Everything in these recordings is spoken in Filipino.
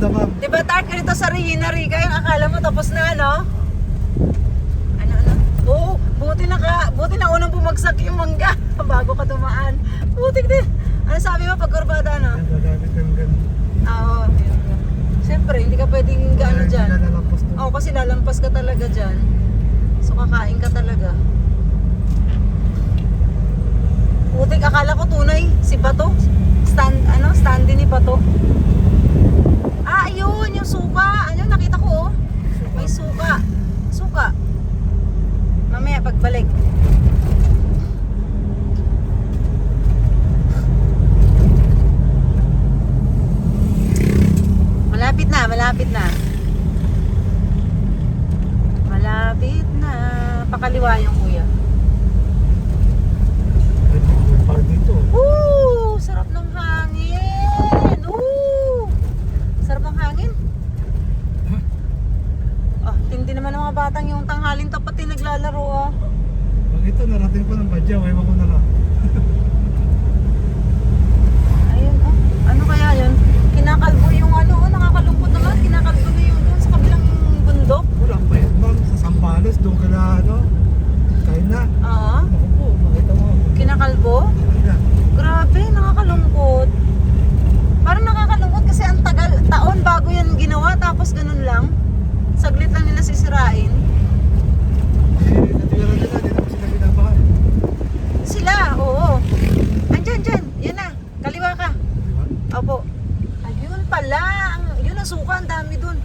kalsada, ma'am. Diba dark ganito sa Regina Rica, yung akala mo tapos na, no? Ano? Oo, buti na unang bumagsak yung mangga bago ka dumaan. Buti din. Ano sabi mo pag kurbada, no? Gagamit ng ganun. Oo. Siyempre, hindi ka pwedeng gaano dyan. Lalalampas doon. Oo, kasi lalampas ka talaga dyan. So, kakain ka talaga. Putik, akala ko tunay. Si Bato. Standy ni Bato. Ah, ayun, yung suka. Ano, nakita ko, oh. May suka. Suka. Mamaya, pagbalik. Malapit na. Malapit na. Pakaliwa yung kuya. Para dito. Woo! Sarap ng hangin. Woo! Sarap ng hangin. Ah, tindi naman ng mga batang yung tanghalin tapat yung naglalaro, ah. Pag ito, narating pa ng badyaw. Ewan ko na lang. Ayun, oh. Ano kaya yun? Kinakalbo yung ano, oh. Nakakalungkot naman. Kinakalbo na yung doon sa kabilang bundok. Wala pa yan, ma'am. Sa Sambales, doon ka na, kain na. Oo. Ako po, makita mo. Kinakalbo? Kain na. Grabe, nakakalungkot. Parang nakakalungkot kasi ang taon bago yan ginawa tapos ganun lang. Saglit lang nila sisirain. Natira nila, hindi naman sila binabahan. Sila, oo. Andyan. Yan na. Kaliwa ka. Diba? Opo. Ayun pala. Yun ang suka. Ang dami dun.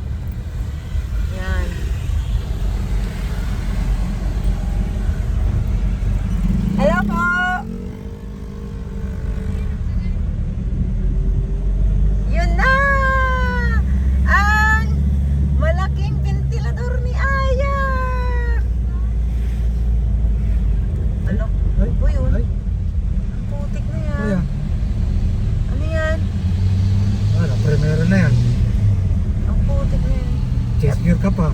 Yan. Hello po. Yun na. Ang malaking ventilador ni Aya. Ano? Ay, Uy, yun. ay, Ang putik na yan. kuya. Ano yan? Wala, primera na yan. Ang putik na yan. Chest gear ka pa.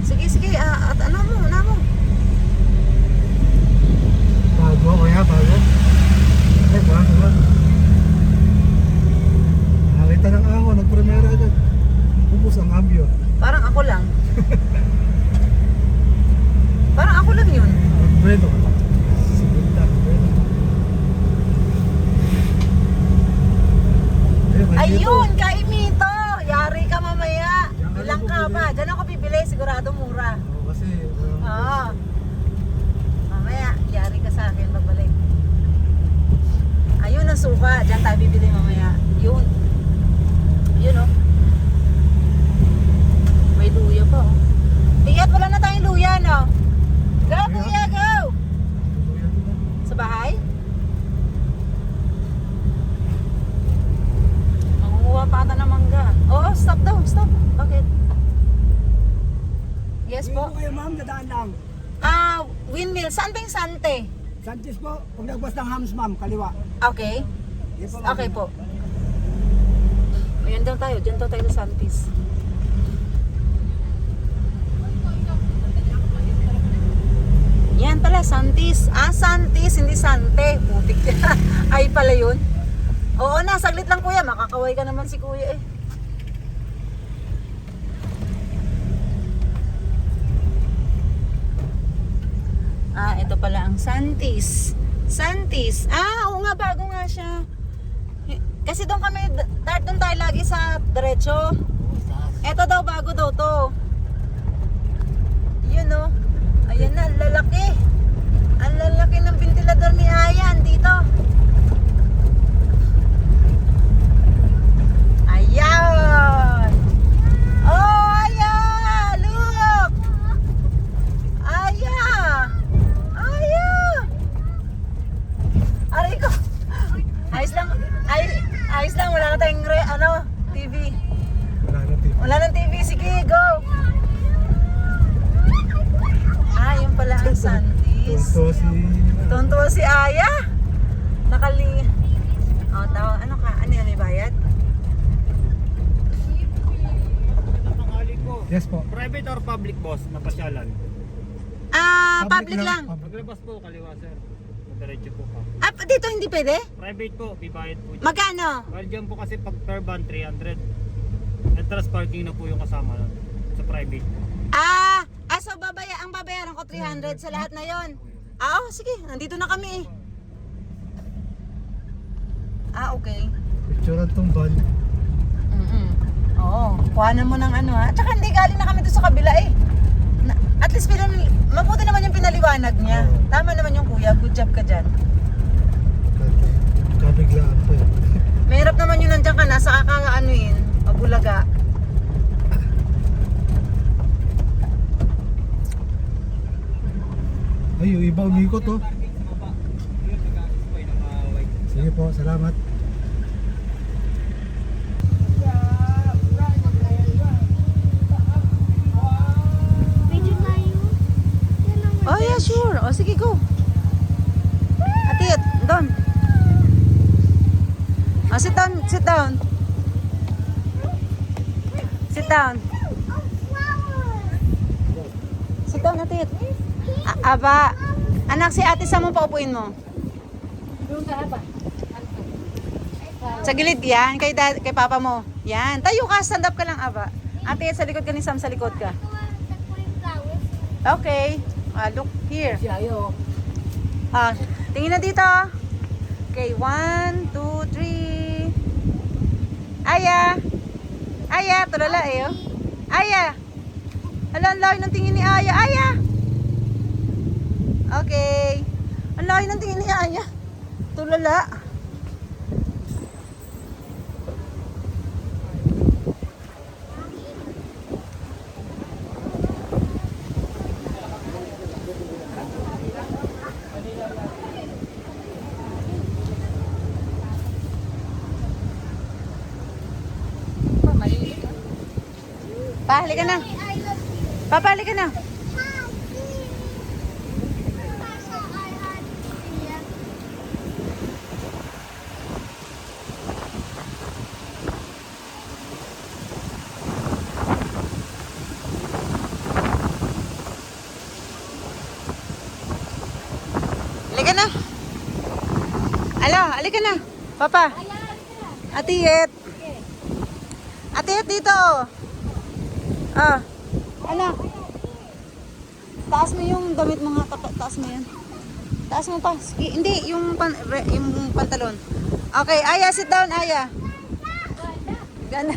Sige. At ano mo? Bago, kaya bago. Ay, bago. Nakita ng ahon, nagpremera agad. Ubus ang ambyo. Parang ako lang. Parang ako lang yun. Bueno. Segunda, bueno. Ayun, Kaimito! Yari ka mamaya. Diyan ka Ilang lang ka bumili. ba? Diyan ako bibili. Sigurado mura. Oo, kasi Oo. Mamaya, yari ka sa akin. Babalik. Ayun ang suka. Diyan tayo bibili mamaya. Yun. Ayun, oh. May luya pa, oh. Tigat, wala na tayong luya, no? Go, kuya, go! Sa bahay? Mangunguha pa ata ng mangga. Oo, stop daw, stop. Bakit? Yes po. Kayo ma'am, dadaan lang. Ah, windmill. Saan ba yung Sante? Sanchez po, pag nagbas ng hams ma'am, kaliwa. Okay. Yes, po, ma'am. Okay po. Ayan daw tayo. Diyan daw tayo sa Santis. Yan pala, Santis. Ah, Santis, hindi Sante. Putik. Ay pala yun. Oo na, saglit lang kuya. Makakaway ka naman si kuya eh. Ah, ito pala ang Santis. Santis. Ah, oo nga, bago nga siya. Kasi doon kami, doon tayo lagi sa diretso. Ito daw, bago daw to. Yun oh. Ayan na, lalaki. Ang lalaki ng ventilador ni Ayan dito. Ayan. Oh, Ayan. Look. Ayan. Ayan. Aray ko. Ayos lang. Ayos lang. Wala na tayong TV. Wala na, tip. Wala nang TV. Sige, go. Ah, yun pala ang Santis. Tonto si... Si Aya. Nakali... Oh, tawag. Ano ka? Ano yan? May bayad? Tanghali po. Yes po. Private or public boss na pasyalan? Ah, public lang. Paglabas po, kaliwa sir. Diretso po ka. Ah, dito hindi pwede? Private po, bibayad po dyan. Magkano? Well, dyan po kasi pag per van, 300. Entrance parking na po yung kasama nun. Sa private. So ang babayaran ko 300 sa lahat na yon. Sige, nandito na kami eh. Okay. Picture ang tumbal. Oo, kuhanan mo ng ano ha. Tsaka hindi galing na kami doon sa kabila eh. At least mabuti naman yung pinaliwanag niya. Tama naman yung kuya, good job ka dyan. Kabiglaan po yun. Mahirap naman yun nandiyan ka na sa kakaanuin, pabulaga. Ay, yung iba umikot oh. Sige po, salamat. Oh yeah, sure. Sige, go. Atit, doon. Sit down, sit down. Sit down. Sit down, Atit. Aba, anak si ate, saan mo paupuin mo? Sa gilid yan, kay papa mo. Yan, tayo ka, stand up ka lang, Aba. Ate, sa likod ka ni Sam, sa likod ka. Okay. Look here. Tingin na dito. Okay, 1, 2, 3. Aya. Aya, tulala eh. Oh. Aya. Hala, ang layo ng tingin ni Aya. Aya. Okay. Ang layo ng tingin ni Aya. Tulala. Pa, halika na. Papa, halika na. Halika na. Halika na. Papa. Atiet. Atiet dito. Ano? Taas mo yung damit mo nga. Taas mo yan. Taas mo pa. Hindi, yung pantalon. Okay, Aya, sit down, Aya. Gana.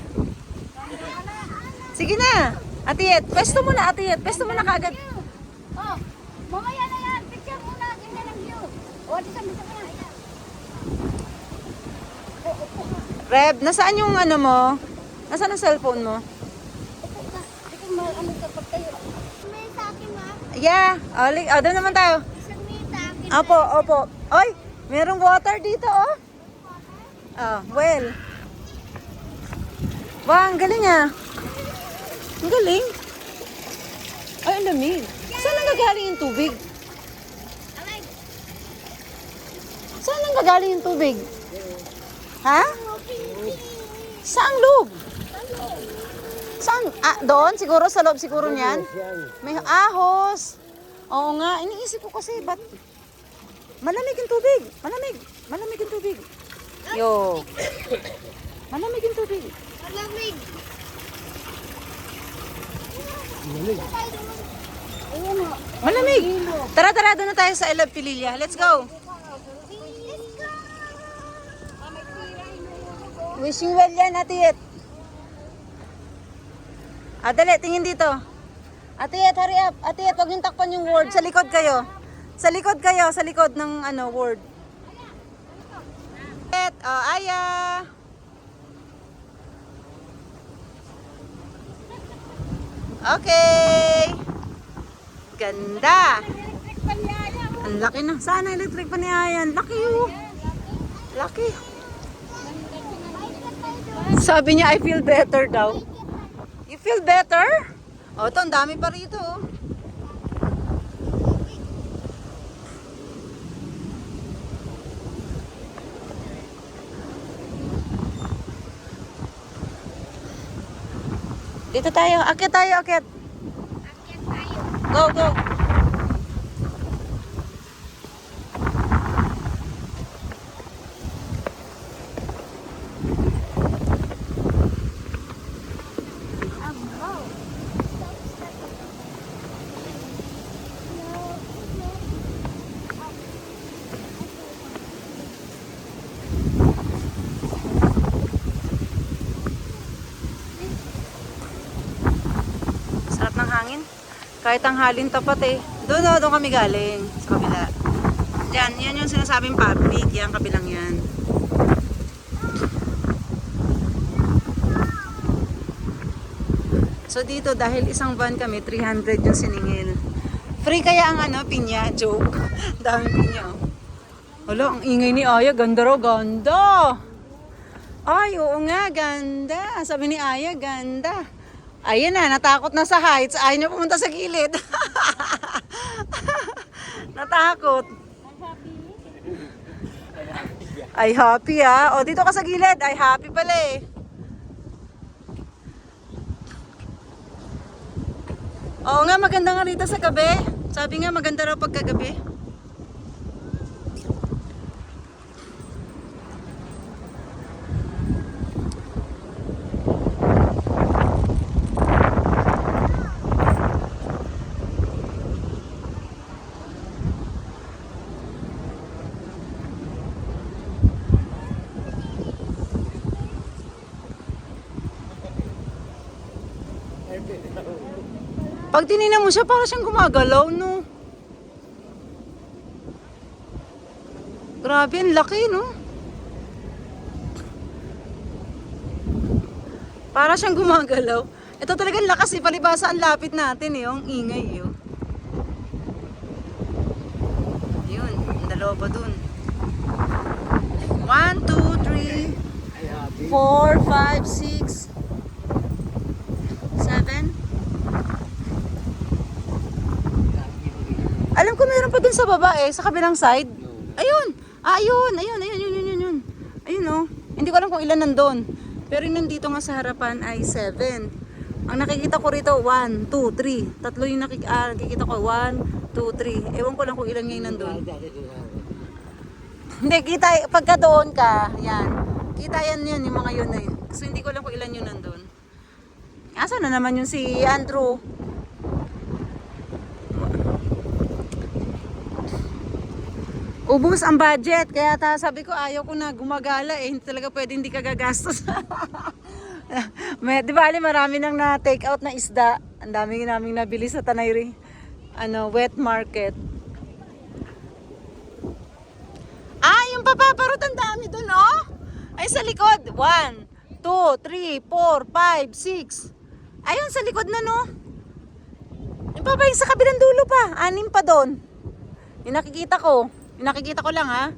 Sige na. Atiet, pwesto mo na, Atiet. Pwesto mo na kaagad. Mamaya na yan. Picture muna. Ganda ng view. Dito ka na. Reb, nasaan yung ano mo? Nasaan ang cellphone mo? May sa akin ma. Yeah. Doon naman tayo. Isang may sa akin. Opo. Oy, merong water dito, oh. Well. Wow, ang galing ah. Ang galing. Ay, ang lamig. Saan ang gagaling yung tubig? Saan ang gagaling yung tubig? Ha? Saan loob? Saan? Doon? Siguro sa loob siguro niyan? May ahos. Oo nga. Iniisip ko kasi, ba't malamig yung tubig? Malamig yung tubig. Yo. Malamig yung tubig. Malamig. Malamig. Tara, doon na tayo sa I Love Pililla. Let's go. Wishing well yan, Atiet. Dali, tingin dito. Atiet, hurry up. Atiet, huwag niyong takpan yung word. Sa likod kayo. Sa likod ng word. Atiet, Aya. Okay. Ganda. Ang laki na. Sana electric pa ni Aya. Laki yun. Laki. Sabi niya, I feel better daw. You feel better? Ito, ang dami pa rito. Dito tayo. Akit tayo, akit. Go. hangin. Kahit ang halin tapat eh. Doon kami galing. Sa kabila. Yan yung sinasabing public. Yan, kabilang yan. So dito, dahil isang van kami, 300 yung siningil. Free kaya ang pinya? Joke. Daming pinya. Hala, ang ingay ni Aya. Ganda raw, ganda. Ay, oo nga, ganda. Sabi ni Aya, ganda. Ayan na, natakot na sa heights. Ayaw niya pumunta sa gilid. Natakot. Ay, happy ah. O, dito ka sa gilid. Ay, happy pala eh. Oo nga, maganda nga rito sa gabi. Sabi nga, maganda raw pagkagabi. Pag tinignan mo siya, para siyang gumagalaw, no? Grabe, ang laki, no? Para siyang gumagalaw. Ito talagang lakas, eh. Palibasa ang lapit natin, eh. Ang ingay, eh. Yun, ang dalawa pa dun. 1, 2, 3, 4, 5, 6, 7. Alam ko meron pa dun sa baba eh, sa kabilang side. Ayun! Ayun! Ayun, oh. Hindi ko alam kung ilan nandun. Pero yung nandito nga sa harapan ay 7. Ang nakikita ko rito, 1, 2, 3. Tatlo yung nakikita ko, 1, 2, 3. Ewan ko lang kung ilan ngayon nandun. Hindi, kita, pagka doon ka, yan. Kita yan yung mga yun na yun. So hindi ko alam kung ilan yun nandun. Asa na naman yung si Andrew? Ubus ang budget, kaya sabi ko ayaw ko na gumagala eh, hindi talaga pwede hindi ka gagastos. Di ba marami nang na-take out na isda, ang dami naming nabili sa Tanay wet market. Yung papaparot ang dami dun oh. Ay sa likod, 1, 2, 3, 4, 5, 6. Ayun sa likod na no. Yung papay sa kabilang dulo pa, 6 pa doon. Yung nakikita ko. Nakikita ko lang ha.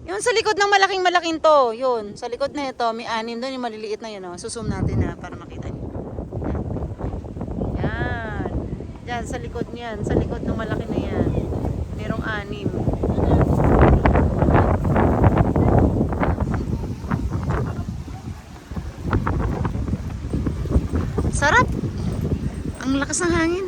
Yung sa likod ng malaking to, yun. Sa likod na ito, may 6 doon, yung maliliit na yun. Oh. Susum natin na para makita nyo. Yan. Yan, sa likod niyan. Sa likod ng malaki na yan. Merong 6. Sarap. Ang lakas ng hangin.